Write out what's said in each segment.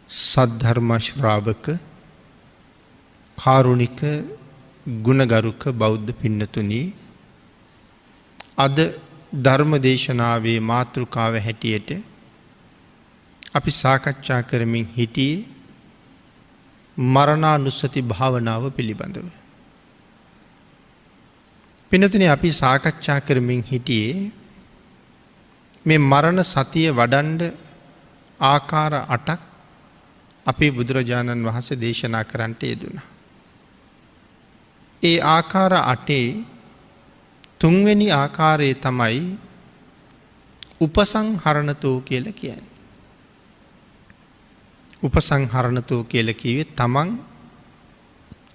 සද්ධර්ම ශ්‍රාවක කාරුණික ගුණගරුක බෞද්ධ පින්නතුනි, අද ධර්ම දේශනාවේ මාතෘකාව හැටියට අපි සාකච්ඡා කරමින් හිටියේ මරණානුස්සති භාවනාව පිළිබඳව. පින්නතුනි, අපි සාකච්ඡා කරමින් හිටියේ මේ මරණ සතිය වඩන්ඩ ආකාර 8ක් අපේ බුදුරජාණන් වහන්සේ දේශනා කරන්නට යෙදුණා. ඒ ආකාර 8 තුන්වෙනි ආකාරය තමයි උපසංහරණතෝ කියලා කියන්නේ. උපසංහරණතෝ කියලා කිව්වේ තමන්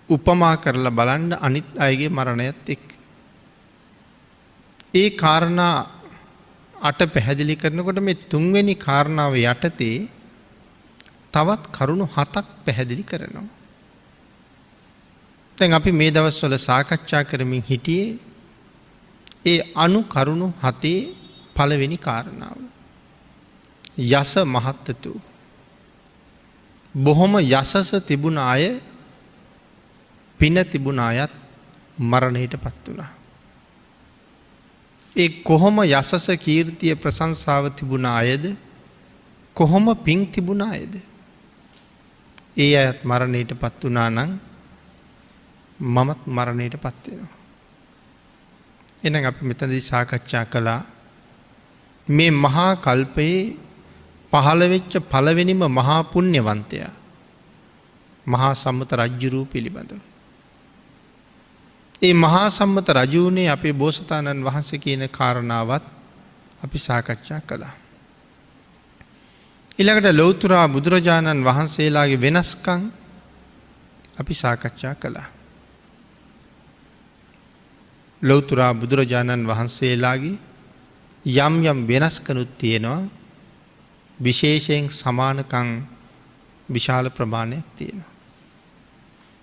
උපමා කරලා බලන්න අනිත් අයගේ මරණයත් එක්ක. ඒ කාරණා 8 පැහැදිලි කරනකොට මේ තුන්වෙනි කාරණාව යටතේ තවත් කරුණු 7ක් පැහැදිලි කරනවා. දැන් අපි මේ දවස්වල සාකච්ඡා කරමින් හිටියේ ඒ අනු කරුණු 7 පළවෙනි කාරණාව. යස මහත්තතු. බොහොම යසස තිබුණ අය, පින තිබුණ අයත් මරණයට පත් වුණා. ඒ කොහොම යසස කීර්තිය ප්‍රශංසාව තිබුණ අයද, කොහොම පින් තිබුණ අයද, ඒ අයත් මරණයට පත් වුණා නම් මමත් මරණයට පත් වෙනවා. එහෙනම් අපි මෙතනදී සාකච්ඡා කළා මේ මහා කල්පයේ පහළ වෙච්ච පළවෙනිම මහා පුණ්‍යවන්තයා මහා සම්මත රජුරු පිළිබඳව. ඒ මහා සම්මත රජුනේ අපේ බෝසතාණන් වහන්සේ කියන කාරණාවත් අපි සාකච්ඡා කළා. ඊළඟට ලෞතර බුදුරජාණන් වහන්සේලාගේ වෙනස්කම් අපි සාකච්ඡා කළා. ලෞතර බුදුරජාණන් වහන්සේලාගේ යම් යම් වෙනස්කනුත් තියෙනවා. විශේෂයෙන් සමානකම් විශාල ප්‍රමාණයක් තියෙනවා.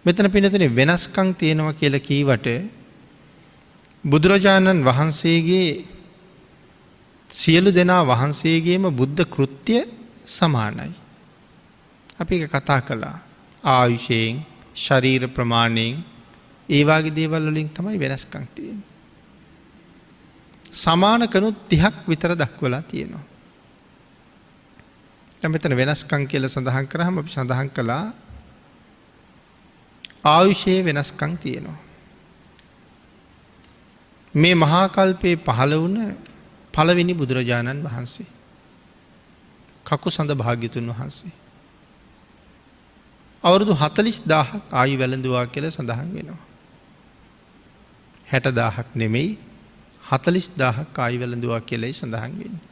මෙතන පින්නතුනේ වෙනස්කම් තියෙනවා කියලා කීවට බුදුරජාණන් වහන්සේගේ සියලු දෙනා වහන්සේගේම බුද්ධ කෘත්‍ය සමානයි. අපි ඒක කතා කළා. ආයුෂයෙන්, ශරීර ප්‍රමාණයෙන්, ඒ වගේ දේවල් වලින් තමයි වෙනස්කම් තියෙන්නේ. සමාන කණු 30ක් විතර දක්වලා තියෙනවා. දැන් මෙතන වෙනස්කම් කියලා සඳහන් කරාම අපි සඳහන් කළා ආයුෂයේ වෙනස්කම් තියෙනවා. මේ මහා කල්පයේ පහළ වුණ පළවෙනි බුදුරජාණන් වහන්සේ කකුසඳ භාග්‍යතුන් වහන්සේ අවුරුදු 40000ක් ආයු වැළඳුවා කියලා සඳහන් වෙනවා. 60000ක් නෙමෙයි 40000ක් ආයු වැළඳුවා කියලායි සඳහන් වෙන්නේ.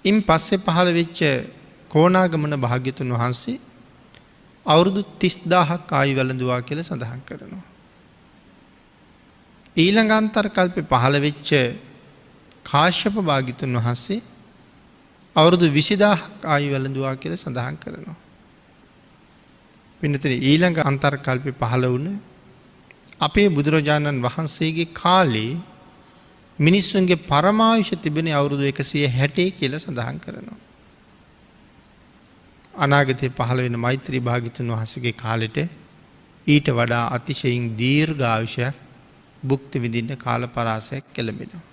ඉන් පස්සේ පහළ වෙච්ච කොණාගමන භාග්‍යතුන් වහන්සේ අවුරුදු 30000ක් ආයු වැළඳුවා කියලා සඳහන් කරනවා. ඊළඟ අන්තර කල්පේ පහළ වෙච්ච කාශ්‍යප භාග්‍යතුන් වහන්සේ අවුරුදු 20000ක් ආයු වැළඳුවා කියලා සඳහන් කරනවා. පින්නතේ ඊළඟ අන්තර කල්පේ පහළ වුණ අපේ බුදුරජාණන් වහන්සේගේ කාලේ මිනිස්සුන්ගේ පරමායුෂ තිබෙන අවුරුදු 160 කියලා සඳහන් කරනවා. අනාගතයේ පහළ වෙන මෛත්‍රී භාග්‍යතුන් වහන්සේගේ කාලෙට ඊට වඩා අතිශයින් දීර්ඝ ආයුෂයක් භුක්ති විඳින්න කාල පරාසයක් ලැබෙනවා.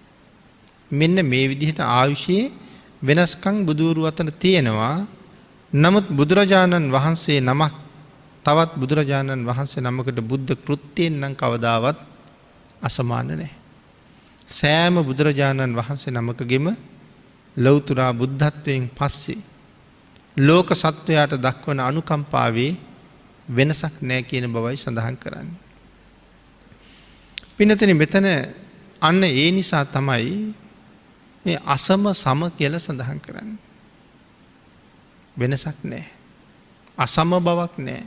මෙන්න මේ විදිහට ආයුෂයේ වෙනස්කම් බුදුරු අතර තියෙනවා. නමුත් බුදුරජාණන් වහන්සේ නමක් තවත් බුදුරජාණන් වහන්සේ නමකට බුද්ධ කෘත්‍යයෙන් නම් කවදාවත් අසමාන නැහැ. සෑම බුදුරජාණන් වහන්සේ නමකගෙම ලෞතර බුද්ධත්වයෙන් පස්සේ ලෝක සත්වයාට දක්වන අනුකම්පාවේ වෙනසක් නැහැ කියන බවයි සඳහන් කරන්නේ. පින්නතනි, මෙතන අන්න ඒ නිසා තමයි මේ අසම සම කියලා සඳහන් කරන්නේ. වෙනසක් නැහැ. අසම බවක් නැහැ.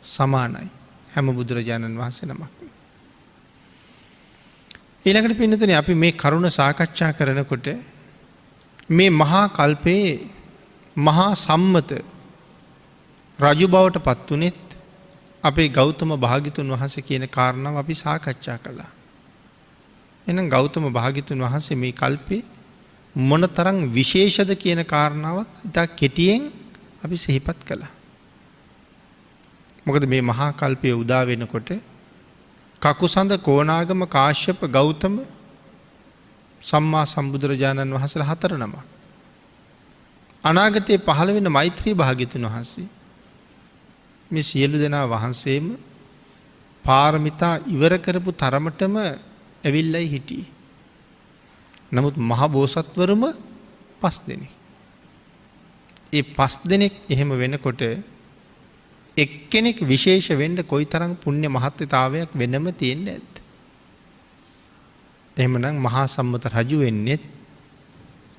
සමානයි හැම බුදුරජාණන් වහන්සේ නමක්. ඊළඟට පින්නතුනේ අපි මේ කරුණ සාකච්ඡා කරනකොට මේ මහා කල්පයේ මහා සම්මත රජු බවට පත් වුණෙත් අපේ ගෞතම භාග්‍යතුන් වහන්සේ කියන කාරණාව අපි සාකච්ඡා කළා. එහෙනම් ගෞතම භාග්‍යතුන් වහන්සේ මේ කල්පේ මොනතරම් විශේෂද කියන කාරණාවත් ඉතා කෙටියෙන් අපි සිහිපත් කළා. මොකද මේ මහා කල්පය උදා වෙනකොට කකුසඳ කෝණාගම කාශ්‍යප ගෞතම සම්මා සම්බුදුරජාණන් වහන්සේලා 4 නමක්. අනාගතයේ පහළ වෙන මෛත්‍රී භාග්‍යතුන් වහන්සේ මේ සියලු දෙනා වහන්සේම පාරමිතා ඉවර කරපු තරමටම ඇවිල්ලයි හිටියේ. නමුත් මහ බෝසත්වරුම 5 දෙනෙක්. ඒ 5 දෙනෙක් එහෙම වෙනකොට එක්කෙනෙක් විශේෂ වෙන්න කොයිතරම් පුණ්‍ය මහත්තාවයක් වෙනම තියෙන්නේ නැද්ද? එහෙමනම් මහා සම්මත රජු වෙන්නේ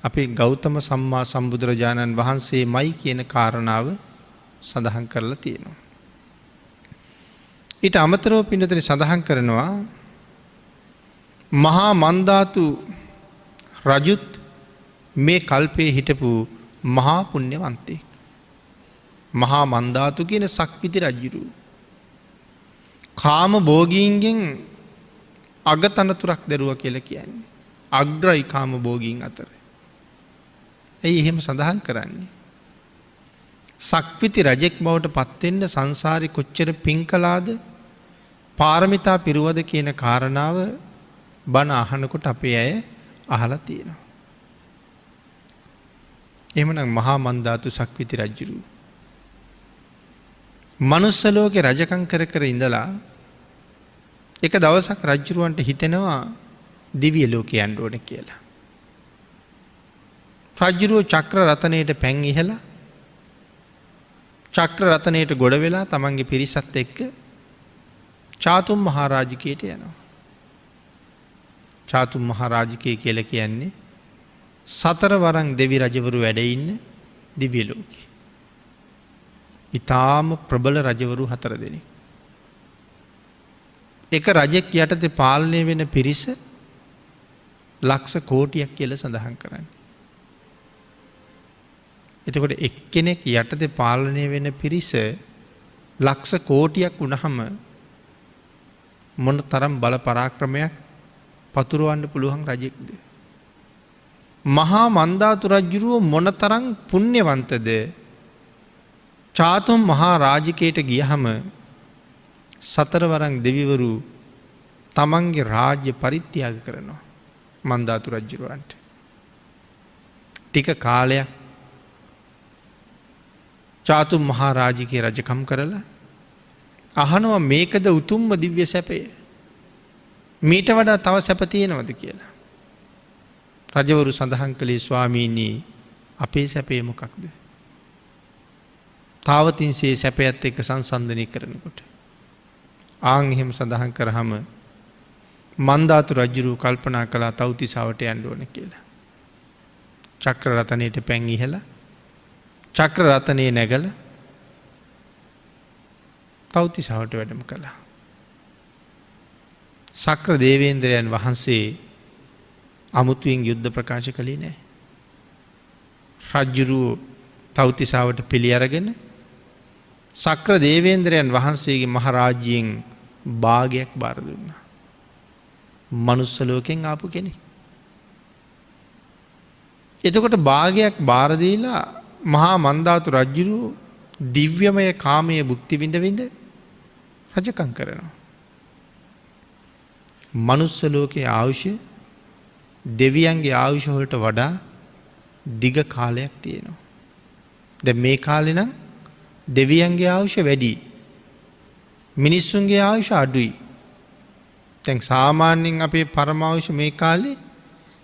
අපේ ගෞතම සම්මා සම්බුදුරජාණන් වහන්සේමයි කියන කාරණාව සඳහන් කරලා තියෙනවා. ඊට අමතරව පින්නතේ සඳහන් කරනවා මහා මන්දාතු රජුත් මේ කල්පයේ හිටපු මහා පුණ්‍යවන්තයෙක්. මහා මන්දාතු කියන සක්විති රජුරු කාම භෝගීන්ගෙන් අගතනතුරක් දරුවා කියලා කියන්නේ. අග්‍රයි කාම භෝගීන් අතර. ඇයි එහෙම සඳහන් කරන්නේ? සක්විති රජෙක් බවට පත්වෙන්න සංසාරේ කොච්චර පින් කළාද පාරමිතා පිරුවද කියන කාරණාව බණ අහනකොට අපේ අය අහලා තියෙනවා. එහෙමනම් මහා මන්දාතු සක්විති රජුරු මනුස්ස ලෝකේ රජකම් කර කර ඉඳලා එක දවසක් රජුරවන්ට හිතෙනවා දිව්‍ය ලෝකේ යන්න ඕනේ කියලා. රජුරෝ චක්‍ර රතනයේට පැන් ඉහලා චක්‍ර රතනයේට ගොඩ වෙලා තමන්ගේ පිරිසත් එක්ක චාතුම් මහරජකයට යනවා. චාතුම් මහරජකය කියලා කියන්නේ 4 වරන් දෙවි රජවරු වැඩ ඉන්න දිව්‍ය ලෝකේ. ඊටාම ප්‍රබල රජවරු 4 දෙනෙක්. එක රජෙක් යටතේ පාලනය වෙන පිරිස ලක්ෂ කෝටියක් කියලා සඳහන් කරන්නේ. එතකොට එක්කෙනෙක් යටතේ පාලනය වෙන පිරිස ලක්ෂ කෝටියක් වුණාම මොන තරම් බල පරාක්‍රමයක් පතුරවන්න පුළුවන් රජෙක්ද? මහා මන්දාතු රජුරුව මොන තරම් පුණ්‍යවන්තද? චාතුම් මහා රාජිකයට ගියහම 4 වරන් දෙවිවරු තමන්ගේ රාජ්‍ය පරිත්‍යාග කරනවා මන්දාතු රජුරවන්ට. ටික කාලයක් චාතුම් මහා රාජිකේ රජකම් කරලා අහනවා මේකද උතුම්ම දිව්‍ය සැපය? මීට වඩා තව සැප තියෙනවද කියලා. රජවරු සඳහන් කළේ ස්වාමීනි අපේ සැපේ මොකක්ද? තාවතින්සේ සැපයත් එක්ක සංසන්දනය කරනකොට ආන් එහෙම සඳහන් කරාම මන්දාතු රජුරු කල්පනා කළා තව්තිසාවට යන්න ඕන කියලා. චක්‍ර රතනයේට පැන් ඉහලා චක්‍ර රතනයේ නැගලා තව්තිසාවට වැඩම කළා. සක්‍ර දේවේන්ද්‍රයන් වහන්සේ අමුතුවෙන් යුද්ධ ප්‍රකාශ කළේ නැහැ. රජුරු තව්තිසාවට පිළි අරගෙන සක්‍ර දේවේන්ද්‍රයන් වහන්සේගේ මහරාජ්‍යයෙන් භාගයක් බාර දුන්නා. මනුස්ස ලෝකෙන් ආපු කෙනෙක්. එතකොට භාගයක් බාර දීලා මහා මන්දාතු රජුරු දිව්‍යමය කාමයේ භුක්ති විඳ විඳ රජකම් කරනවා. මනුස්ස ලෝකයේ ආයුෂ දෙවියන්ගේ ආයුෂ වලට වඩා දිග කාලයක් තියෙනවා. දැන් මේ කාලේ නම් දෙවියන්ගේ ආයුෂ වැඩි. මිනිස්සුන්ගේ ආයුෂ අඩුයි. දැන් සාමාන්‍යයෙන් අපේ පරමායුෂ මේ කාලේ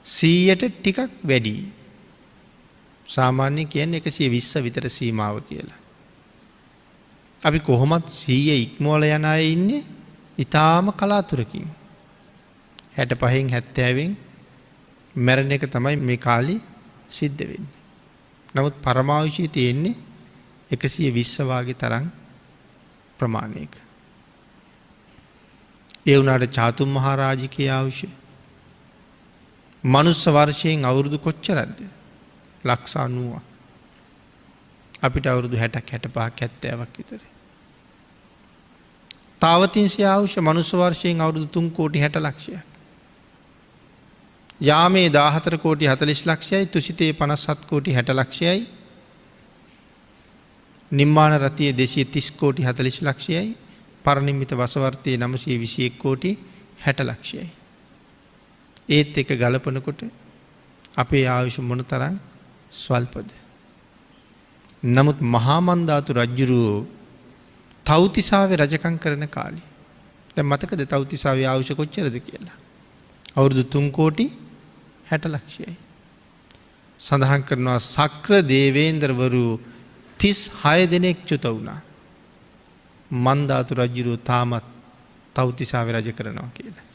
100ට ටිකක් වැඩි. සාමාන්‍යයෙන් කියන්නේ 120 විතර සීමාව කියලා. අපි කොහොමත් 100 ඉක්මවල යන අය ඉන්නේ ඊටාම කලාතුරකින්. 65න් 70න් මැරෙන එක තමයි මේ කාලේ සිද්ධ වෙන්නේ. නමුත් පරමායුෂය තියෙන්නේ 120 වාගේ තරම් ප්‍රමාණයක. ඒ වුණාට චාතුම් මහා රාජිකේ ආයුෂ මනුස්ස වර්ෂයෙන් අවුරුදු කොච්චරද? ලක්ෂ 90ක්. අපිට අවුරුදු 60ක් 65ක් 70ක් විතර. තාවතින්සේ ආයුෂ මනුස්ස වර්ෂයෙන් අවුරුදු 3 කෝටි 60 ලක්ෂයක්. යාමේ 14 කෝටි 40 ලක්ෂයයි, තුසිතේ 57 කෝටි 60 ලක්ෂයයි. නිම්මාන රතිය 230 කෝටි 40 ලක්ෂයයි. පරිනිම්මිත වසවර්තයේ 921 කෝටි 60 ලක්ෂයයි. ඒත් එක ගලපනකොට අපේ ආයුෂ මොනතරම් ස්වල්පද. නමුත් මහා මන්දාතු රජුරෝ තව්තිසාවේ රජකම් කරන කාලේ දැන් මතකද තව්තිසාවේ ආයුෂ කොච්චරද කියලා? අවුරුදු 3 කෝටි 60 ලක්ෂයයි. සඳහන් කරනවා සක්‍ර දේවේන්ද්‍රවරු 36 දෙනෙක් චුත වුණා. මන්දාතු රජුරෝ තාමත් තව්තිසාවේ රජ කරනවා කියලා.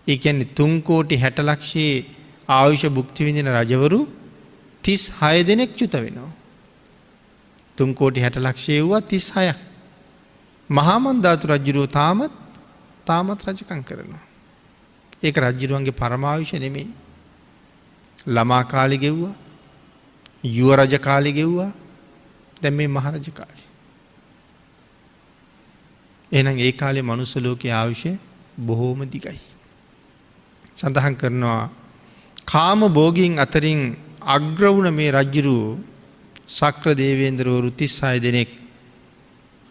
ඒ කියන්නේ 3 කෝටි 60 ලක්ෂයේ ආයුෂ භුක්ති විඳින රජවරු 36 දෙනෙක් චුත වෙනවා. 3 කෝටි 60 ලක්ෂයේ වුණා 36ක්. මහා මන්දාතු රජුරෝ තාමත් රජකම් කරනවා. ඒක රජුරුවන්ගේ පරමායුෂ නෙමෙයි. ළමා කාලේ ගෙව්වා. යුව රජ කාලේ ගෙව්වා. දැන් මේ මහරජ කාලේ. එහෙනම් ඒ කාලේ මනුස්ස ලෝකයේ ආයුෂ බොහෝම දිගයි. සඳහන් කරනවා කාම භෝගීන් අතරින් අග්‍ර වුණ මේ රජුරෝ සක්‍ර දේවේන්ද්‍රවරු 36 දෙනෙක්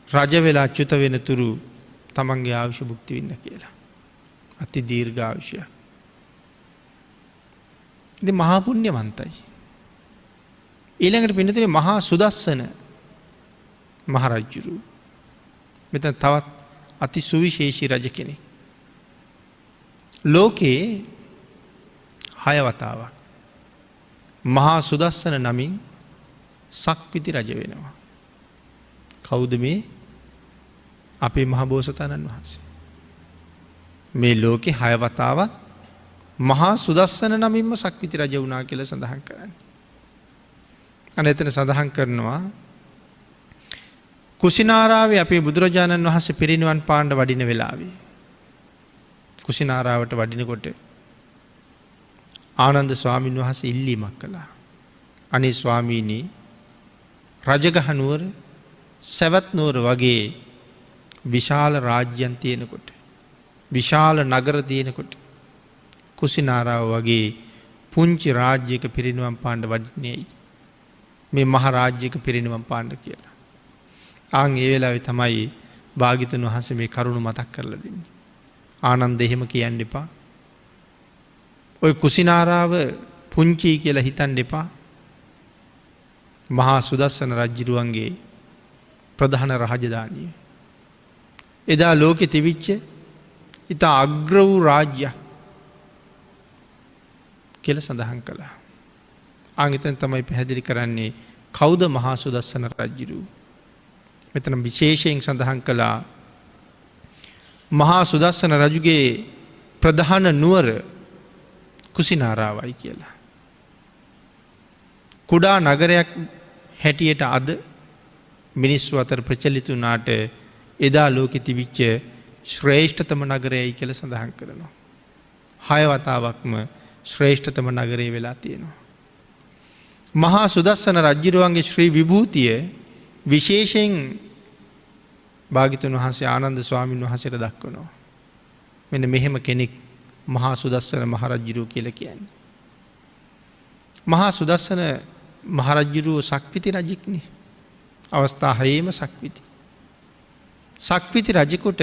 රජ වෙලා චුත වෙන තුරු තමන්ගේ ආයුෂ භුක්ති විඳ කියලා. අති දීර්ඝ ආයුෂය. ඉතින් මහා පුණ්‍යවන්තයි. ඊළඟට පින්නතේ මහා සුදස්සන මහරජුරු. මෙතන තවත් අති සුවිශේෂී රජ කෙනෙක්. ලෝකේ 6 වතාවක් මහා සුදස්සන නමින් සක්විති රජ වෙනවා. කවුද මේ? අපේ මහ බෝසතාණන් වහන්සේ. මේ ලෝකේ 6 වතාවක් මහා සුදස්සන නමින්ම සක්විති රජ වුණා කියලා සඳහන් කරන්නේ. අනේ එතන සඳහන් කරනවා කුසිනාරාවේ අපේ බුදුරජාණන් වහන්සේ පිරිනිවන් පාන්න වඩින වෙලාවේ කුසිනාරාවට වඩිනකොට ආනන්ද ස්වාමීන් වහන්සේ ඉල්ලීමක් කළා. අනේ ස්වාමීනි රජගහ නුවර සවැත් නුවර වගේ විශාල රාජ්‍යයන් තියෙනකොට විශාල නගර තියෙනකොට කුසිනාරාව වගේ පුංචි රාජ්‍යයක පිරිනිවන් පාන්න වඩින්නේයි මේ මහ රාජ්‍යයක පිරිනිවන් පාන්න කියලා. ආන් ඒ වෙලාවේ තමයි භාග්‍යතුන් වහන්සේ මේ කරුණ මතක් කරලා දෙන්නේ. ආනන්ද එහෙම කියන්න එපා. ඔය කුසිනාරාව පුංචි කියලා හිතන්න එපා. මහා සුදස්සන රජුරුවන්ගේ ප්‍රධාන රාජධානිය. එදා ලෝකෙ තිබිච්ච ඉතා අග්‍ර වූ රාජ්‍යයක් කියලා සඳහන් කළා. ආන් තමයි පැහැදිලි කරන්නේ කවුද මහා සුදස්සන රජුරුව. මෙතන විශේෂයෙන් සඳහන් කළා මහා සුදස්සන රජුගේ ප්‍රධාන නුවර කුසිනාරාවයි කියලා. කුඩා නගරයක් හැටියට අද මිනිස්සු අතර ප්‍රචලිත වුණාට එදා ලෝකෙ තිබිච්ච ශ්‍රේෂ්ඨතම නගරයයි කියලා සඳහන් කරනවා. 6 වතාවක්ම ශ්‍රේෂ්ඨතම නගරය වෙලා තියෙනවා. මහා සුදස්සන රජුරුවන්ගේ ශ්‍රී විභූතිය විශේෂයෙන් භාග්‍යතුන් වහන්සේ ආනන්ද ස්වාමීන් වහන්සේට දක්වනවා. මෙන්න මෙහෙම කෙනෙක් මහා සුදස්සන මහරජුරුව කියලා කියන්නේ. මහා සුදස්සන මහරජුරුව සක්විති රජෙක්නේ. අවස්ථා 6ෙම සක්විති. සක්විති රජෙකුට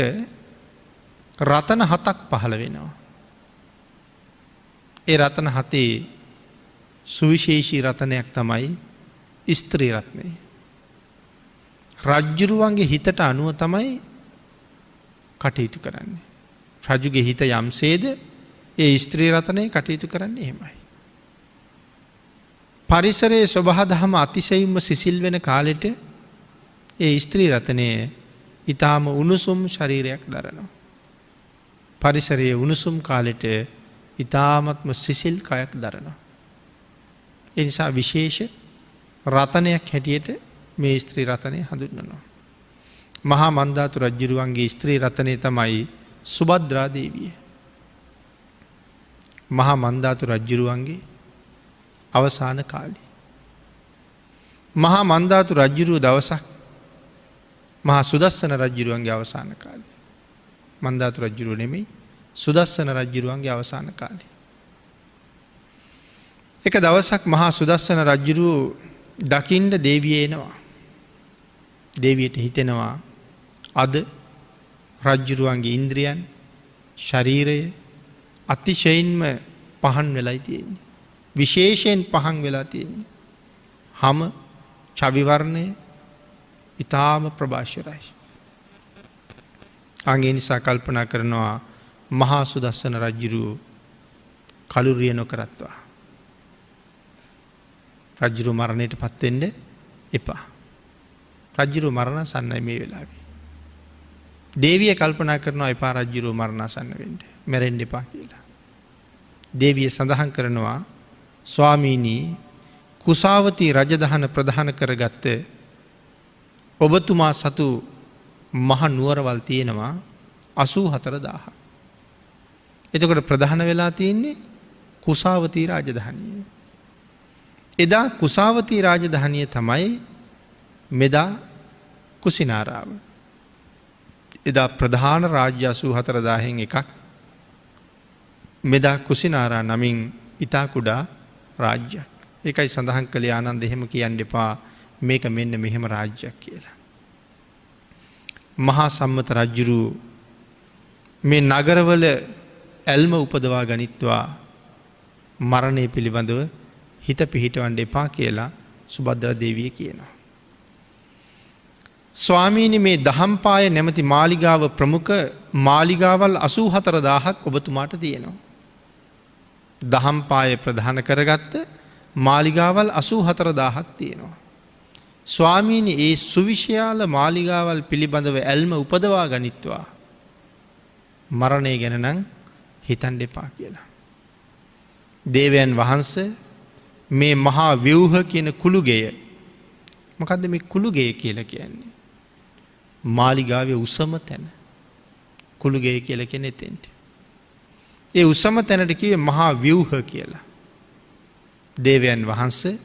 රතන 7ක් පහළ වෙනවා. ඒ රතන 7 සුවිශේෂී රතනයක් තමයි ස්ත්‍රී රත්නය. රජ්ජුරුවන්ගේ හිතට අනුව තමයි කටයුතු කරන්නේ. රජුගේ හිත යම්සේද ඒ ස්ත්‍රී රතනය කටයුතු කරන්නේ එහෙමයි. පරිසරයේ සබහා දහම අතිශයින්ම සිසිල් වෙන කාලෙට ඒ ස්ත්‍රී රතනය ඊටාම උණුසුම් ශරීරයක් දරනවා. පරිසරයේ උණුසුම් කාලෙට ඊටාමත්ම සිසිල් කයක් දරනවා. ඒ නිසා විශේෂ රතනයක් හැටියට මේ ස්ත්‍රී රතනය හඳුන්වනවා. මහා මන්දාතු රජුරුවන්ගේ ස්ත්‍රී රතනය තමයි සුභද්‍රා දේවිය. මහා මන්දාතු රජුරුවන්ගේ අවසාන කාලේ මහා මන්දාතු රජුරුව දවසක් මහා සුදස්සන රජුරුවන්ගේ අවසාන කාලේ මන්දාතු රජුරුව නෙමෙයි සුදස්සන රජුරුවන්ගේ අවසාන කාලේ එක දවසක් මහා සුදස්සන රජුරුව දකින්න දේවිය එනවා. දේවියට හිතෙනවා අද රජ්ජුරුවන්ගේ ඉන්ද්‍රියන් ශරීරය අතිශයින්ම පහන් වෙලයි තියෙන්නේ. විශේෂයෙන් පහන් වෙලා තියෙන්නේ. හම චවිවර්ණය ඉතාම ප්‍රභාෂරයි. අගේ නිසා කල්පනා කරනවා මහා සුදස්සන රජ්ජුරුව කළුරිය නොකරත්වා. රජ්ජුරු මරණයට පත්වෙන්ඩ එපා. රජ්ජුරු මරණාසන්නයි මේ වෙලාවේ. දේවිය කල්පනා කරනවා එපා රජ්ජුරු මරණාසන්න වෙන්ඩ මැරෙන්ඩ එපා කියලා. දේවිය සඳහන් කරනවා ස්වාමීනී කුසාවතී රජදහන ප්‍රධාන කරගත්ත ඔබතුමා සතු මහ නුවරවල් තියෙනවා 84,000. එතකොට ප්‍රධාන වෙලා තියෙන්නේ කුසාවතී රාජධානිය. එදා කුසාවතී රාජධානිය තමයි මෙදා කුසිනාරාව. එදා ප්‍රධාන රාජ්‍ය 84,000න් එකක් මෙදා කුසිනාරා නමින් ඉතා කුඩා රාජ්‍යයක්. ඒකයි සඳහන් කළේ ආනන්ද එහෙම කියන්න එපා මේක මෙන්න මෙහෙම රාජ්‍යයක් කියලා. මහා සම්මත රජ්ජුරු මේ නගරවල ඇල්ම උපදවා ගනිත්වා මරණය පිළිබඳව හිත පිහිටවන්න එපා කියලා සුභද්‍ර දේවිය කියනවා. ස්වාමීනි මේ දහම්පාය නැමැති මාලිගාව ප්‍රමුඛ මාලිගාවල් 84,000ක් ඔබතුමාට තියෙනවා. දහම්පාය ප්‍රධාන කරගත්ත මාලිගාවල් 84,000ක් තියෙනවා. ස්වාමීනි ඒ සුවිශාල මාලිගාවල් පිළිබඳව ඇල්ම උපදවා ගනිත්වා මරණය ගැන නම් හිතන්න එපා කියලා. දේවයන් වහන්සේ මේ මහා ව්‍යුහ කියන කුළුගෙය මොකද්ද මේ කුළුගෙය කියලා කියන්නේ? මාලිගාවේ උසම තැන කුළුගෙය කියලා කියන්නේ එතෙන්ට. ඒ උසම තැනට කිව්වේ මහා ව්‍යුහ කියලා. දේවයන් වහන්සේ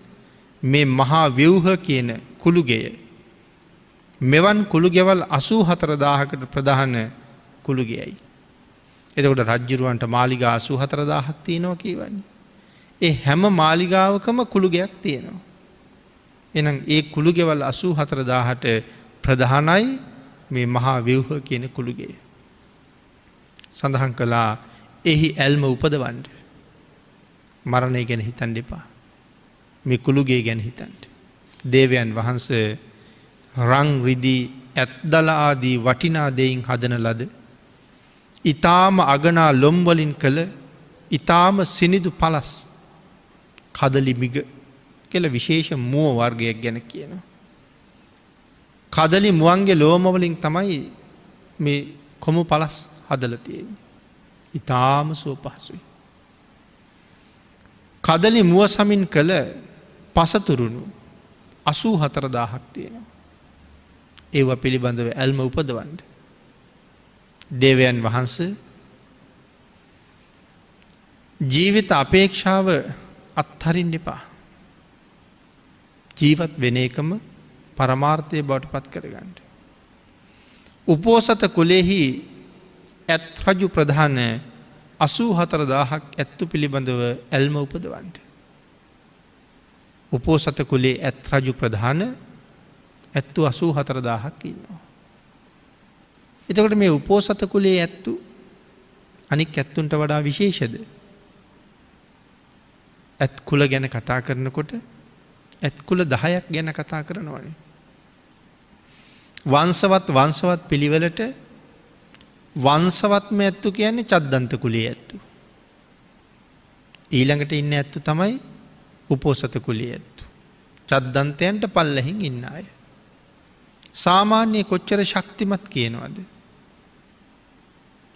මේ මහා ව්‍යුහ කියන කුළුගෙය මෙවන් කුළුගෙවල් 84,000කට ප්‍රධාන කුළුගෙයයි. එතකොට රජ්ජුරුවන්ට මාලිගා 84,000ක් තියෙනවා කියවන්නේ. ඒ හැම මාලිගාවකම කුළුගෙයක් තියෙනවා. එහෙනම් ඒ කුළුගෙවල් 84,000ට ප්‍රධානයි මේ මහා ව්‍යුහ කියන කුළුගෙය. සඳහන් කළා එහි ඇල්ම උපදවන්න මරණය ගැන හිතන්න එපා. මේ කුළුගේ ගැන හිතන්න. දේවයන් වහන්සේ රං රිදී ඇත්දල ආදී වටිනා දෙයින් හදන ලද ඊ타ම අගනා ලොම් වලින් කළ ඊ타ම සිනිදු පළස් කදලි මිග කියලා විශේෂ මුව වර්ගයක් ගැන කියනවා. කදලි මුවන්ගේ ලෝම වලින් තමයි මේ කොමු පළස් හදලා තියෙන්නේ. ඊ타ම සුවපහසුයි. කදලි මුව සමින් කළ පසතුරුණු 84,000ක් තියෙනවා. ඒවා පිළිබඳව ඇල්ම උපදවන්න. දේවයන් වහන්සේ ජීවිත අපේක්ෂාව අත්හරින්න එපා. ජීවත් වෙන එකම පරමාර්ථය බවට පත් කරගන්න. උපෝසත කුලෙහි ඇත් රජු ප්‍රධාන 84,000ක් ඇත්තු පිළිබඳව ඇල්ම උපදවන්න. උපෝසත කුලේ ඇත් රජු ප්‍රධාන ඇත්තු 84,000ක් ඉන්නවා. එතකොට මේ උපෝසත කුලේ ඇත්තු අනික් ඇත්තුන්ට වඩා විශේෂද? ඇත් කුල ගැන කතා කරනකොට ඇත් කුල 10ක් ගැන කතා කරනවානේ. වංශවත් පිළිවෙලට වංශවත්ම ඇත්තු කියන්නේ චද්දන්ත කුලේ ඇත්තු. ඊළඟට ඉන්න ඇත්තු තමයි උපෝසත කුලේ ඇත්තු. චද්දන්තයන්ට පල්ලෙහින් ඉන්න අය. සාමාන්‍ය කොච්චර ශක්තිමත් කියනවද?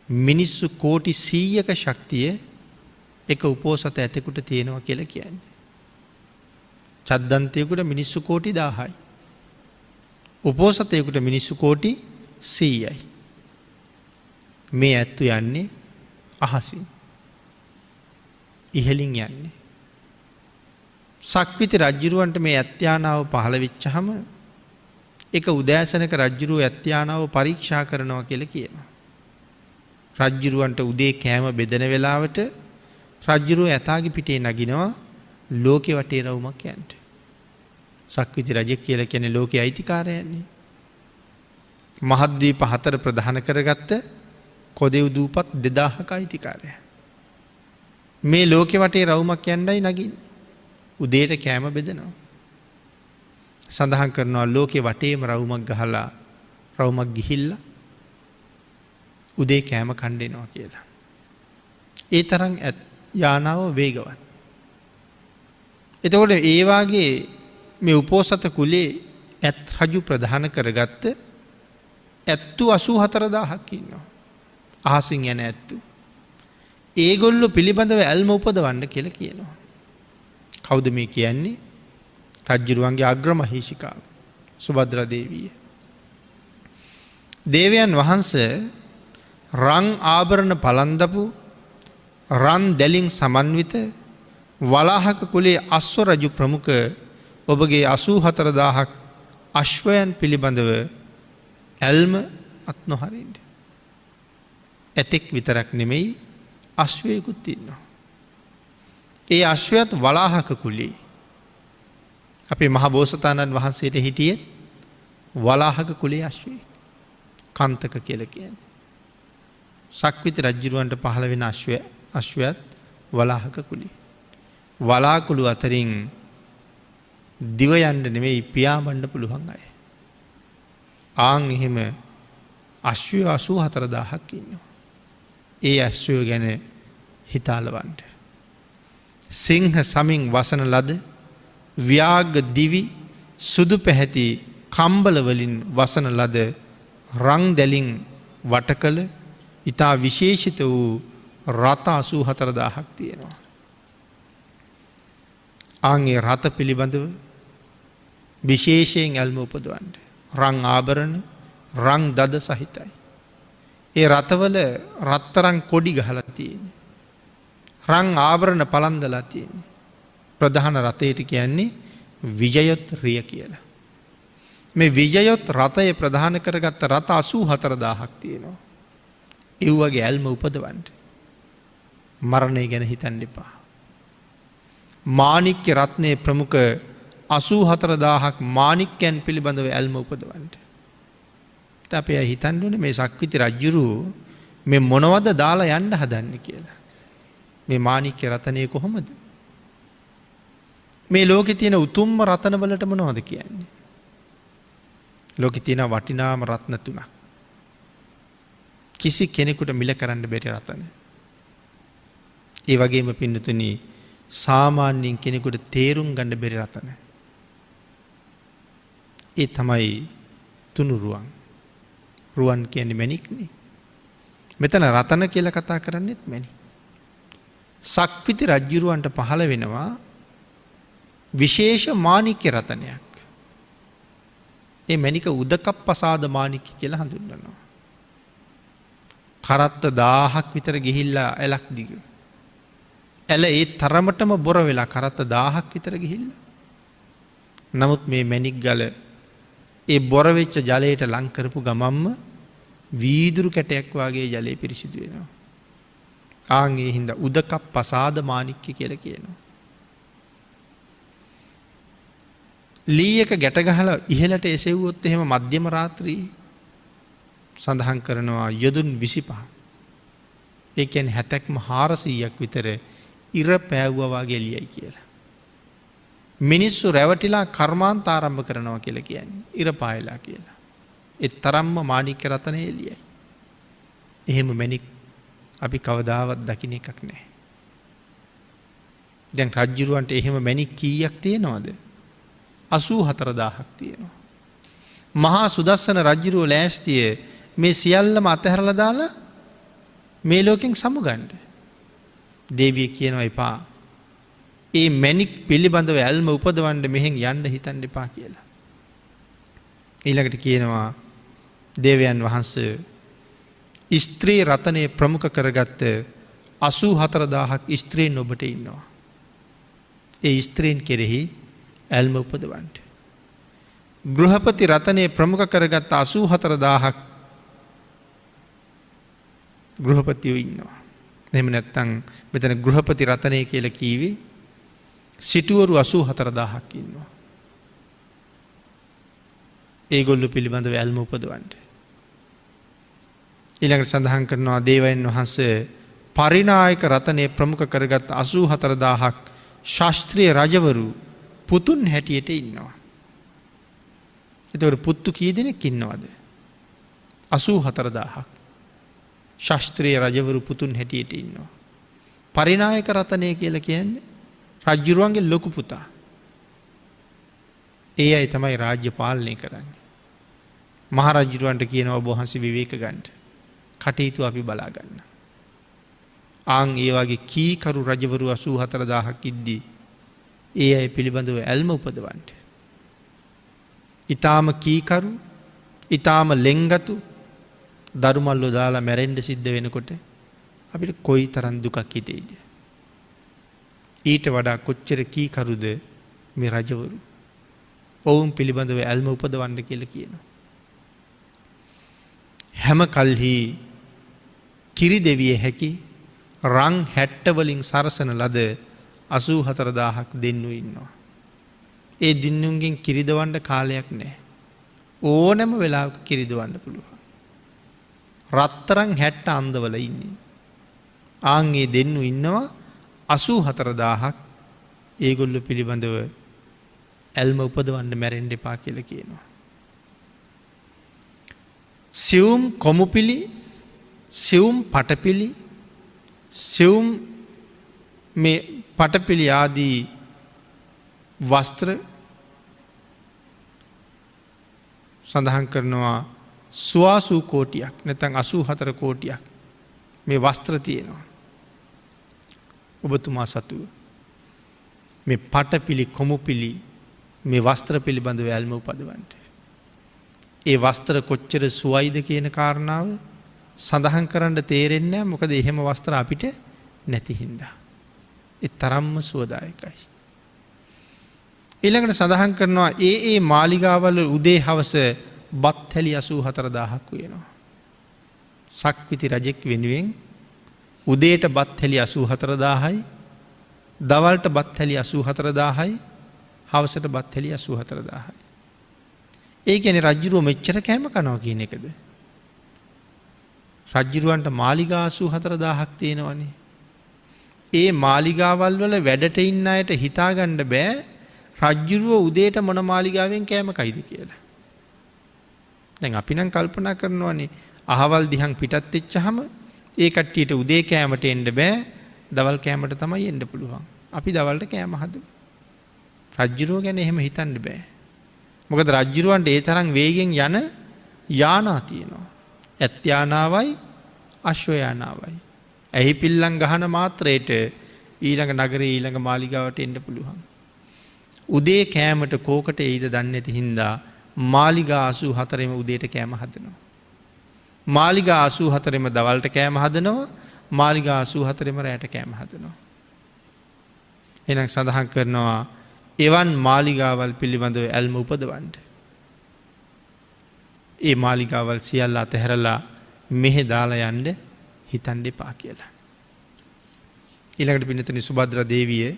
මිනිස්සු කෝටි 100ක ශක්තිය එක උපෝසත ඇතෙකුට තියෙනවා කියලා කියන්නේ. චද්දන්තයෙකුට මිනිස්සු කෝටි 1000යි. උපෝසතයෙකුට මිනිස්සු කෝටි 100යි. මේ ඇත්තු යන්නේ අහසින්. ඉහලින් යන්නේ. සක්විති රජ්ජුරුවන්ට මේ ඇත්යානාව පහළ වෙච්චහම එක උදෑසනක රජ්ජුරුව ඇත්යානාව පරීක්ෂා කරනවා කියලා කියනවා. රජ්ජුරුවන්ට උදේ කෑම බෙදෙන වෙලාවට රජ්ජුරුව ඇතාගේ පිටේ නගිනවා ලෝකෙ වටේ රවුමක් යන්න. සක්විති රජෙක් කියලා කියන්නේ ලෝකේ අයිතිකාරයන්නේ. මහද්වීප 4 ප්‍රධාන කරගත්ත කොදෙව් දූපත් 2000ක අයිතිකාරය. මේ ලෝකෙ වටේ රවුමක් යන්නයි නගින්නේ. උදේට කෑම බෙදනවා. සඳහන් කරනවා ලෝකෙ වටේම රවුමක් ගහලා රවුමක් ගිහිල්ලා උදේ කෑම කණ්ඩෙනවා කියලා. ඒ තරම් යානාව වේගවත්. එතකොට ඒ වාගේ මේ උපෝසත කුලේ ඇත් රජු ප්‍රධාන කරගත්ත ඇත්තු 84000ක් ඉන්නවා. අහසින් යන ඇත්තු. ඒගොල්ලෝ පිළිබඳව ඇල්ම උපදවන්න කියලා කියනවා. කවුද මේ කියන්නේ? රජ්ජුරුවන්ගේ අග්‍රමහේෂිකාව සුභද්‍රා දේවිය. දේවයන් වහන්සේ රන් ආභරණ පලන්දපු රන් දැලින් සමන්විත වලාහක කුලේ අශ්ව රජු ප්‍රමුඛ ඔබගේ 84000ක් අශ්වයන් පිළිබඳව ඇල්ම අත් නොහරින්න. ඇතෙක් විතරක් නෙමෙයි අශ්වයෙකුත් ඉන්නවා. ඒ අශ්වයත් වලාහක කුලේ. අපේ මහ බෝසතාණන් වහන්සේට හිටියේ වලාහක කුලේ අශ්වයෙක්. කන්තක කියලා කියන්නේ. සක්විති රජුරවන්ට පහළ වෙන අශ්වයත් වලාහක කුලේ. වලාකුළු අතරින් දිව යන්න නෙමෙයි පියාඹන්න පුළුවන් අය. ආන් එහෙම අශ්වය 84000ක් ඉන්නවා. ඒ අශ්වය ගැන හිතාලවන්න. සිංහ සමින් වසන ලද ව්‍යාග්ග දිවි සුදු පැහැති කම්බල වලින් වසන ලද රන් දැලින් වටකල ඉතා විශේෂිත වූ රත 84000ක් තියෙනවා. ආන්ගේ රත පිළිබඳව විශේෂයෙන් ඇල්ම උපදවන්න. රන් ආභරණ රන් දද සහිතයි. ඒ රතවල රත්තරන් කොඩි ගහලා තියෙන්නේ. රන් ආභරණ පලන්දලා තියෙන්නේ. ප්‍රධාන රථයට කියන්නේ විජයොත් රිය කියලා. මේ විජයොත් රථය ප්‍රධාන කරගත්ත රථ 84000ක් තියෙනවා. ඒ වගේ ඇල්ම උපදවන්න. මරණය ගැන හිතන්න එපා. මාණික්‍ය රත්නයේ ප්‍රමුඛ 84000ක් මාණික්යන් පිළිබඳව ඇල්ම උපදවන්න. අපි හිතන්න ඕනේ මේ සක්විති රජුරු මේ මොනවද දාලා යන්න හදන්නේ කියලා. මේ මාණික්‍ය රත්නයේ කොහොමද? මේ ලෝකේ තියෙන උතුම්ම රත්න වලට මොනවද කියන්නේ? ලෝකේ තියෙන වටිනාම රත්න 3ක්. කිසි කෙනෙකුට මිල කරන්න බැරි රත්න. ඒ වගේම පින්නතුනි සාමාන්‍යයෙන් කෙනෙකුට තේරුම් ගන්න බැරි රත්න. ඒ තමයි තුනුරුවන්. රුවන් කියන්නේ මණික්නේ. මෙතන රතන කියලා කතා කරන්නේත් මණික්. සක්විති රජුරවන්ට පහළ වෙනවා විශේෂ මාණික්‍ය රතනයක්. ඒ මණික උදකප්පසාද මාණික්‍ය කියලා හඳුන්වනවා. කරත්ත 1000ක් විතර ගිහිල්ලා ඇලක් දිග. ඇල ඒ තරමටම බොර වෙලා කරත්ත 1000ක් විතර ගිහිල්ලා. නමුත් මේ මණික් ගල ඒ බොර වෙච්ච ජලයට ලං කරපු ගමම්ම වීදුරු කැටයක් වගේ ජලය පිරිසිදු වෙනවා. ආන් ඒ හින්දා උදකප්පසාද මාණික්‍ය කියලා කියනවා. ලීයක ගැට ගහලා ඉහළට එසෙව්වොත් එහෙම මධ්‍යම රාත්‍රියේ සඳහන් කරනවා යොදුන් 25. ඒ කියන්නේ 70ක්ම 400ක් විතර ඉර පෑවුවා වගේ එළියයි කියලා. මිනිස්සු රැවටිලා කර්මාන්ත ආරම්භ කරනවා කියලා කියන්නේ ඉර පායලා කියලා. ඒ තරම්ම මාණික්‍ය රතනේ එළියයි. එහෙම මණික් අපි කවදාවත් දකින්න එකක් නැහැ. දැන් රජුරවන්ට එහෙම මණික් කීයක් තියෙනවද? 84000ක් තියෙනවා. මහා සුදස්සන රජුරෝ ලෑස්තිය මේ සියල්ලම අතහැරලා දාලා මේ ලෝකෙන් සමුගන්න. දේවිය කියනවා එපා. ඒ මණික් පිළිබඳව ඇල්ම උපදවන්න මෙහෙන් යන්න හිතන්න එපා කියලා. ඊළඟට කියනවා දේවයන් වහන්සේ ස්ත්‍රී රතනේ ප්‍රමුඛ කරගත්ත 84000ක් ස්ත්‍රීන් ඔබට ඉන්නවා. ඒ ස්ත්‍රීන් කෙරෙහි ඇල්ම උපදවන්න. ගෘහපති රතනේ ප්‍රමුඛ කරගත්ත 84000ක් ගෘහපතියෝ ඉන්නවා. එහෙම නැත්නම් මෙතන ගෘහපති රතනේ කියලා කීවේ සිටුවරු 84000ක් ඉන්නවා. ඒගොල්ලෝ පිළිබඳව ඇල්ම උපදවන්න. ඊළඟට සඳහන් කරනවා දේවයන් වහන්සේ පරිනායක රතනය ප්‍රමුඛ කරගත් 84000ක් ශාස්ත්‍රීය රජවරු පුතුන් හැටියට ඉන්නවා. එතකොට පුත්තු කී දෙනෙක් ඉන්නවද? 84000ක් ශාස්ත්‍රීය රජවරු පුතුන් හැටියට ඉන්නවා. පරිනායක රතනය කියලා කියන්නේ රජුරුවන්ගේ ලොකු පුතා. ඒ අය තමයි රාජ්‍ය පාලනය කරන්නේ. මහරජුරුවන්ට කියනවා ඔබ වහන්සේ විවේක ගන්න. කටයුතු අපි බලා ගන්න. ආන් ඒ වගේ කීකරු රජවරු 84000ක් ඉද්දී ඒ අය පිළිබඳව ඇල්ම උපදවන්න. ඊටාම කීකරු, ඊටාම ලෙන්ගතු දරුමල්ලෝ දාලා මැරෙන්න සිද්ධ වෙනකොට අපිට කොයි තරම් දුකක් හිතෙයිද? ඊට වඩා කොච්චර කීකරුද මේ රජවරු? ඔවුන් පිළිබඳව ඇල්ම උපදවන්න කියලා කියනවා. හැම කල්හි කිරි දෙවිය හැකි රං 60 වලින් සරසන ලද 84000ක් දෙන්නු ඉන්නවා. ඒ දින්නුන්ගෙන් කිරිදවන්න කාලයක් නැහැ. ඕනෑම වෙලාවක කිරිදවන්න පුළුවන්. රත්තරන් 60 අන්දවල ඉන්නේ. ආන් ඒ දෙන්නු ඉන්නවා 84000ක්. ඒගොල්ලෝ පිළිබඳව ඇල්ම උපදවන්න මැරෙන්න එපා කියලා කියනවා. සියුම් කොමුපිලි, සියුම් පටපිලි, සියුම් මේ පටපිලි ආදී වස්ත්‍ර සඳහන් කරනවා සුවාසූ කෝටියක් නැත්නම් 84 කෝටියක් මේ වස්ත්‍ර තියෙනවා. ඔබතුමා සතුව මේ පටපිලි කොමුපිලි මේ වස්ත්‍ර පිළිබඳව ඇල්ම උපදවන්න. ඒ වස්ත්‍ර කොච්චර සුවයිද කියන කාරණාව සඳහන් කරන්න තේරෙන්නේ නැහැ. මොකද එහෙම වස්ත්‍ර අපිට නැති හින්දා. ඒ තරම්ම සුවදායකයි. ඊළඟට සඳහන් කරනවා ඒ මාලිගාවල උදේ හවස බත් හැලි 84000ක් වෙනවා. සක්විති රජෙක් වෙනුවෙන් උදේට බත් හැලි 84000යි, දවල්ට බත් හැලි 84000යි, හවසට බත් හැලි 84000යි. ඒ කියන්නේ රජුරුව මෙච්චර කෑම කනවා කියන එකද? රජුරුවන්ට මාලිගා 84000ක් තියෙනවනේ. ඒ මාලිගාවල් වල වැඩට ඉන්න අයට හිතාගන්න බෑ රජ්ජුරුව උදේට මොන මාලිගාවෙන් කෑම කයිද කියලා. දැන් අපි නම් කල්පනා කරනවානේ අහවල් දිහන් පිටත් වෙච්චාම ඒ කට්ටියට උදේ කෑමට එන්න බෑ, දවල් කෑමට තමයි එන්න පුළුවන්. අපි දවල්ට කෑම හදමු. රජ්ජුරුව ගැන එහෙම හිතන්න බෑ. මොකද රජ්ජුරුවන්ට ඒ තරම් වේගෙන් යන යානා තියෙනවා. ඇත් යානාවයි අශ්ව යානාවයි. ඇහි පිල්ලම් ගහන මාත්‍රයට ඊළඟ නගරේ ඊළඟ මාලිගාවට එන්න පුළුවන්. උදේ කෑමට කෝකට එයිද දන්නේ නැති හින්දා මාලිගා 84ෙම උදේට කෑම හදනවා. මාලිගා 84ෙම දවල්ට කෑම හදනවා. මාලිගා 84ෙම රැට කෑම හදනවා. එහෙනම් සඳහන් කරනවා එවන් මාලිගාවල් පිළිබඳව ඇල්ම උපදවන්න. ඒ මාලිගාවල් සියල්ල අතහැරලා මෙහෙ දාලා යන්න හිතන්න එපා කියලා. ඊළඟට පින්නතුනි සුභද්‍රා දේවිය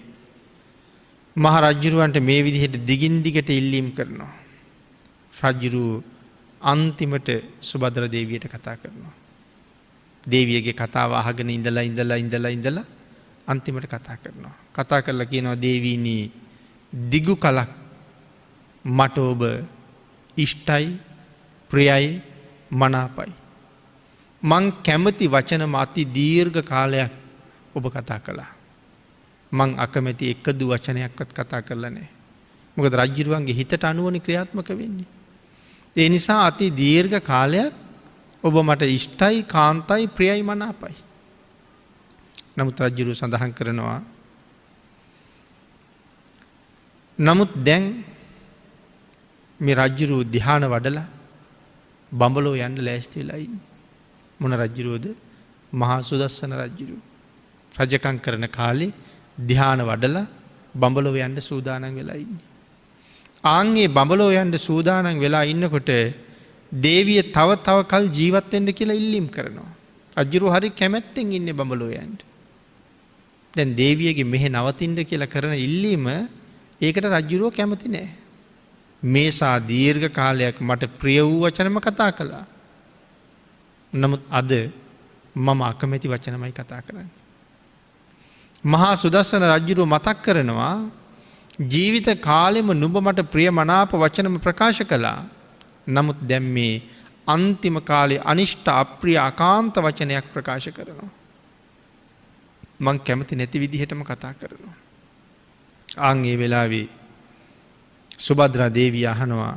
මහ රජුරවන්ට මේ විදිහට දිගින් දිගට ඉල්ලීම් කරනවා. රජුරු අන්තිමට සුභද්‍රා දේවියට කතා කරනවා. දේවියගේ කතාව අහගෙන ඉඳලා අන්තිමට කතා කරනවා. කතා කරලා කියනවා දේවීනි දිගු කලක් මට ඔබ ඉෂ්ටයි, ප්‍රියයි, මනාපයි. මං කැමති වචනම අති දීර්ඝ කාලයක් ඔබ කතා කළා. මං අකමැති එකදු වචනයක්වත් කතා කරලා නැහැ. මොකද රජුරුවන්ගේ හිතට අනුවනේ ක්‍රියාත්මක වෙන්නේ. ඒ නිසා අති දීර්ඝ කාලයක් ඔබ මට ඉෂ්ටයි, කාන්තයි, ප්‍රියයි, මනාපයි. නමුත් රජුරුව සඳහන් කරනවා නමුත් දැන් මේ රජුරුව ධ්‍යාන වඩලා බඹලෝ යන්න ලෑස්ති වෙලා ඉන්නේ. මොන රජුරුවද? මහා සුදස්සන රජුරුව. රජකම් කරන කාලේ ධ්‍යාන වඩලා බඹලෝ යන්න සූදානම් වෙලා ඉන්නේ. ආන්ගේ බඹලෝ යන්න සූදානම් වෙලා ඉන්නකොට දේවිය තව කල් ජීවත් වෙන්න කියලා ඉල්ලීම් කරනවා. රජුරුව හරි කැමැත්තෙන් ඉන්නේ බඹලෝ යන්න. දැන් දේවියගේ මෙහෙ නවතින්න කියලා කරන ඉල්ලීම ඒකට රජුරුව කැමති නෑ. මේසා දීර්ඝ කාලයක් මට ප්‍රිය වූ වචනම කතා කළා. නමුත් අද මම අකමැති වචනමයි කතා කරන්නේ. මහා සුදස්සන රජුරුව මතක් කරනවා ජීවිත කාලෙම නුඹ මට ප්‍රිය මනාප වචනම ප්‍රකාශ කළා. නමුත් දැන් මේ අන්තිම කාලේ අනිෂ්ට අප්‍රිය අකාන්ත වචනයක් ප්‍රකාශ කරනවා. මං කැමති නැති විදිහටම කතා කරනවා. ආන් ඒ වෙලාවේ සුභද්‍රා දේවිය අහනවා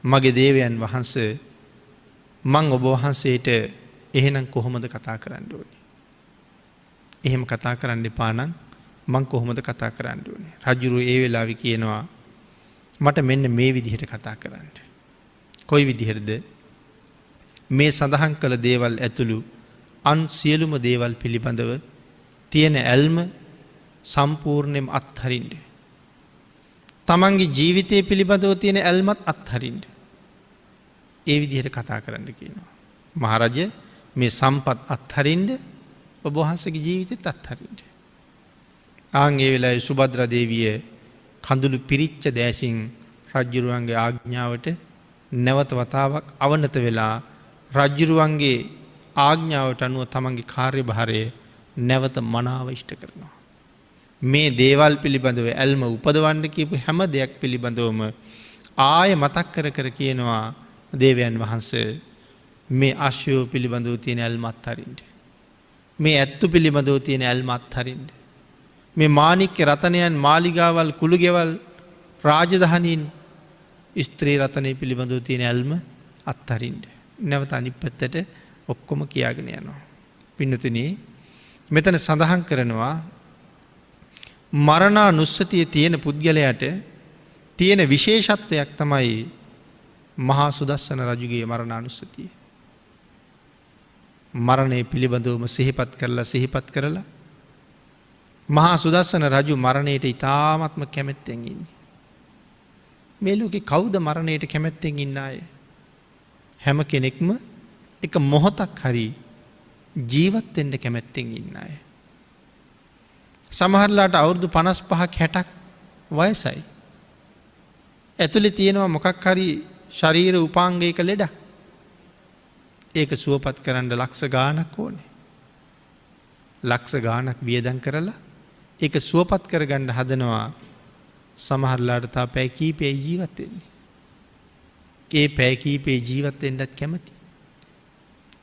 මගේ දේවයන් වහන්සේ මං ඔබ වහන්සේට එහෙනම් කොහොමද කතා කරන්න ඕනේ? එහෙම කතා කරන්න එපා නම් මං කොහොමද කතා කරන්න ඕනේ? රජුරු ඒ වෙලාවේ කියනවා මට මෙන්න මේ විදිහට කතා කරන්න. කොයි විදිහටද? මේ සඳහන් කළ දේවල් ඇතුළු අන් සියලුම දේවල් පිළිබඳව තියෙන ඇල්ම සම්පූර්ණයෙන් අත්හරින්න. තමන්ගේ ජීවිතය පිළිබඳව තියෙන ඇල්මත් අත්හරින්න. ඒ විදිහට කතා කරන්න කියනවා. මහරජ මේ සම්පත් අත්හරින්න ඔබ වහන්සේගේ ජීවිතෙත් අත්හරින්න. ආන් ඒ වෙලාවේ සුභද්‍රා දේවිය කඳුළු පිරිච්ච දැසින් රජුරුවන්ගේ ආඥාවට නැවත වතාවක් අවනත වෙලා රජුරුවන්ගේ ආඥාවට අනුව තමන්ගේ කාර්යභාරය නැවත මනාව ඉෂ්ට කරනවා. මේ දේවල් පිළිබඳව ඇල්ම උපදවන්න කියපු හැම දෙයක් පිළිබඳවම ආය මතක් කර කර කියනවා දේවයන් වහන්සේ මේ අශ්වයෝ පිළිබඳව තියෙන ඇල්ම අත්හරින්න. මේ ඇත්තු පිළිබඳව තියෙන ඇල්ම අත්හරින්න. මේ මාණික්ක රතනයන් මාලිගාවල් කුළුගෙවල් රාජධානීන් ස්ත්‍රී රතනය පිළිබඳව තියෙන ඇල්ම අත්හරින්න. නැවත අනිත් පැත්තට ඔක්කොම කියාගෙන යනවා. පින්නතුනි මෙතන සඳහන් කරනවා මරණානුස්සතිය තියෙන පුද්ගලයාට තියෙන විශේෂත්වයක් තමයි මහා සුදස්සන රජුගේ මරණානුස්සතිය. මරණය පිළිබඳවම සිහිපත් කරලා මහා සුදස්සන රජු මරණයට ඉතාමත්ම කැමැත්තෙන් ඉන්නේ. මේ ලෝකේ කවුද මරණයට කැමැත්තෙන් ඉන්න අය? හැම කෙනෙක්ම එක මොහොතක් හරි ජීවත් වෙන්න කැමැත්තෙන් ඉන්න අය. සමහරලාට අවුරුදු 55ක් 60ක් වයසයි. ඇතුලේ තියෙනවා මොකක් හරි ශරීර උපාංගයක ලෙඩක්. ඒක සුවපත් කරන්න ලක්ෂ ගාණක් ඕනේ. ලක්ෂ ගාණක් වියදම් කරලා ඒක සුවපත් කරගන්න හදනවා. සමහරලාට තා පැය කීපෙයි ජීවත් වෙන්නේ. ඒ පැය කීපෙයි ජීවත් වෙන්නත් කැමති.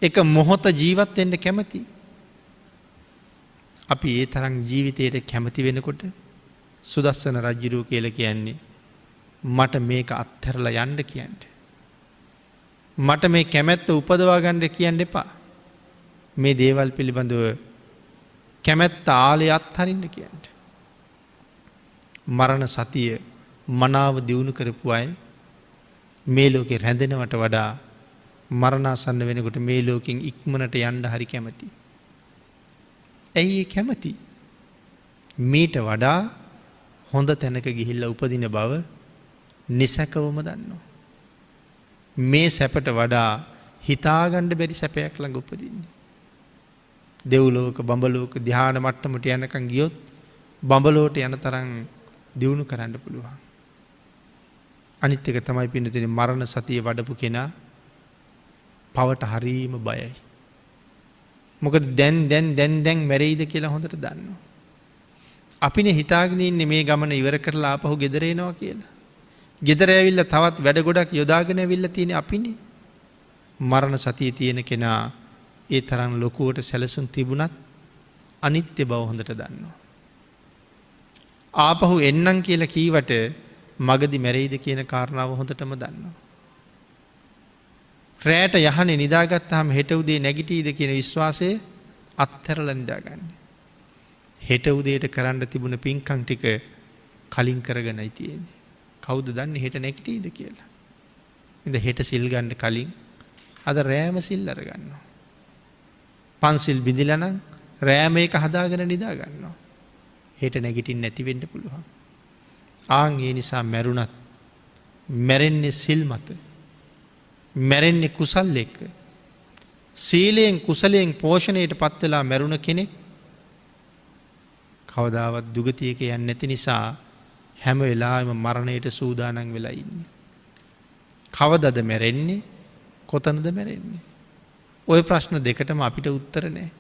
එක මොහොත ජීවත් වෙන්න කැමති. අපි ඒ තරම් ජීවිතයට කැමති වෙනකොට සුදස්සන රජුරෝ කියලා කියන්නේ මට මේක අත්හැරලා යන්න කියන්නේ. මට මේ කැමැත්ත උපදවා ගන්න කියන්න එපා. මේ දේවල් පිළිබඳව කැමැත්ත ආලේ අත්හරින්න කියන්න. මරණ සතිය මනාව දියුණු කරපු අය මේ ලෝකේ රැඳෙනවට වඩා මරණාසන්න වෙනකොට මේ ලෝකෙන් ඉක්මනට යන්න හරි කැමති. ඇයි ඒ කැමති? මීට වඩා හොඳ තැනක ගිහිල්ලා උපදින බව නිසකවම දන්නවා. මේ සැපට වඩා හිතාගන්න බැරි සැපයක් ළඟ උපදින්නේ. දෙව්ලෝක බඹලෝක ධ්‍යාන මට්ටමට යනකම් ගියොත් බඹලෝට යන තරම් දියුණු කරන්න පුළුවන්. අනිත් එක තමයි පින්නතුනි මරණ සතිය වඩපු කෙනා පවට හරීම බයයි. මොකද දැන් මැරෙයිද කියලා හොඳට දන්නවා. අපිනේ හිතාගෙන ඉන්නේ මේ ගමන ඉවර කරලා ආපහු ගෙදර එනවා කියලා. ගෙදර ඇවිල්ලා තවත් වැඩ ගොඩක් යොදාගෙන ඇවිල්ලා තියෙන අපිනේ. මරණ සතිය තියෙන කෙනා ඒ තරම් ලොකුවට සැලසුම් තිබුණත් අනිත්‍ය බව හොඳට දන්නවා. ආපහු එන්නම් කියලා කීවට මගදි මැරෙයිද කියන කාරණාව හොඳටම දන්නවා. රැට යහනේ නිදාගත්තාම හෙට උදේ නැගිටීද කියන විශ්වාසය අත්හැරලා නිදාගන්නේ. හෙට උදේට කරන්න තිබුණ පින්කම් ටික කලින් කරගෙනයි තියෙන්නේ. කවුද දන්නේ හෙට නැගිටීද කියලා? ඉතින් හෙට සිල් ගන්න කලින් අද රෑම සිල් අරගන්නවා. පන්සිල් බිඳිලා නම් රෑම එක හදාගෙන නිදා ගන්නවා. හෙට නැගිටින්න නැති වෙන්න පුළුවන්. ආන් ඒ නිසා මැරුණත් මැරෙන්නේ සිල් මත. මැරෙන්නේ කුසල් එක්ක. සීලයෙන් කුසලයෙන් පෝෂණයට පත් වෙලා මැරුණ කෙනෙක් කවදාවත් දුගතියක යන්නේ නැති නිසා හැම වෙලාවෙම මරණයට සූදානම් වෙලා ඉන්නේ. කවදද මැරෙන්නේ? කොතනද මැරෙන්නේ? ඔය ප්‍රශ්න දෙකටම අපිට උත්තර නෑ.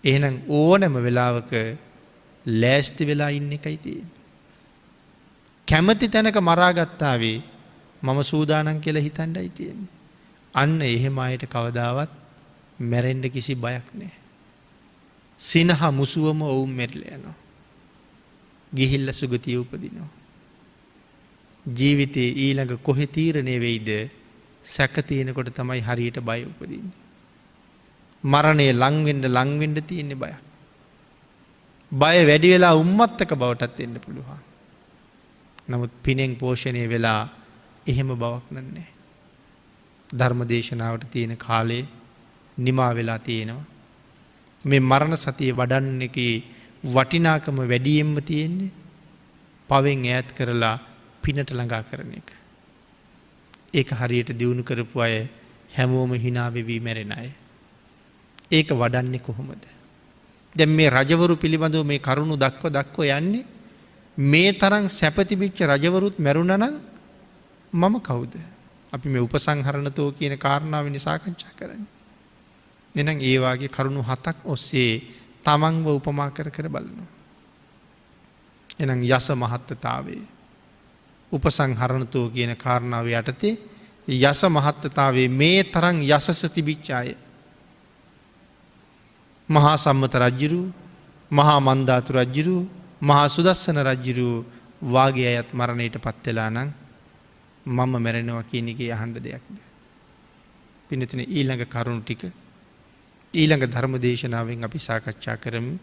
එහෙනම් ඕනෑම වෙලාවක ලෑස්ති වෙලා ඉන්න එකයි තියෙන්නේ. කැමති තැනක මරාගත්තාවේ මම සූදානම් කියලා හිතන්නයි තියෙන්නේ. අන්න එහෙම අයට කවදාවත් මැරෙන්න කිසි බයක් නෑ. සිනහ මුසුවම ඔවුන් මැරිලා යනවා. ගිහිල්ලා සුගතිය උපදිනවා. ජීවිතේ ඊළඟ කොහෙ තීරණය වෙයිද සැක තියෙනකොට තමයි හරියට බය උපදින්නේ. මරණය ලං වෙන්න තියෙන්නේ බයක්. බය වැඩි වෙලා උම්මත්තක බවටත් එන්න පුළුවන්. නමුත් පිනෙන් පෝෂණය වෙලා එහෙම බවක් නන්නේ. ධර්ම දේශනාවට තියෙන කාලේ නිමා වෙලා තියෙනවා. මේ මරණ සතිය වඩන්න එක වටිනාකම වැඩියෙන්ම තියෙන්නේ පවෙන් ඈත් කරලා පිනට ළඟා කරන එක. ඒක හරියට දියුණු කරපු අය හැමෝම හිනා වෙවි මැරෙන අය. ඒක වඩන්නේ කොහොමද? දැන් මේ රජවරු පිළිබඳව මේ කරුණු දක්ව යන්නේ මේ තරම් සැප තිබිච්ච රජවරුත් මැරුණා නම් මම කවුද? අපි මේ උපසංහරණතෝ කියන කාරණාවෙන් සාකච්ඡා කරන්නේ. එහෙනම් ඒ වාගේ කරුණු 7ක් ඔස්සේ තමන්ව උපමා කර බලනවා. එහෙනම් යස මහත්තතාවයේ උපසංහරණතෝ කියන කාරණාව යටතේ යස මහත්තතාවයේ මේ තරම් යසස තිබිච්ච අය මහා සම්මත රජ්ජුරු, මහා මන්දාතු රජ්ජුරු, මහා සුදස්සන රජ්ජුරු වාගේ අයත් මරණයට පත් වෙලා නම් මම මැරෙනවා කියන එකේ අහන්න දෙයක්ද? පින්නතුනේ ඊළඟ කරුණු ටික ඊළඟ ධර්ම දේශනාවෙන් අපි සාකච්ඡා කරමු.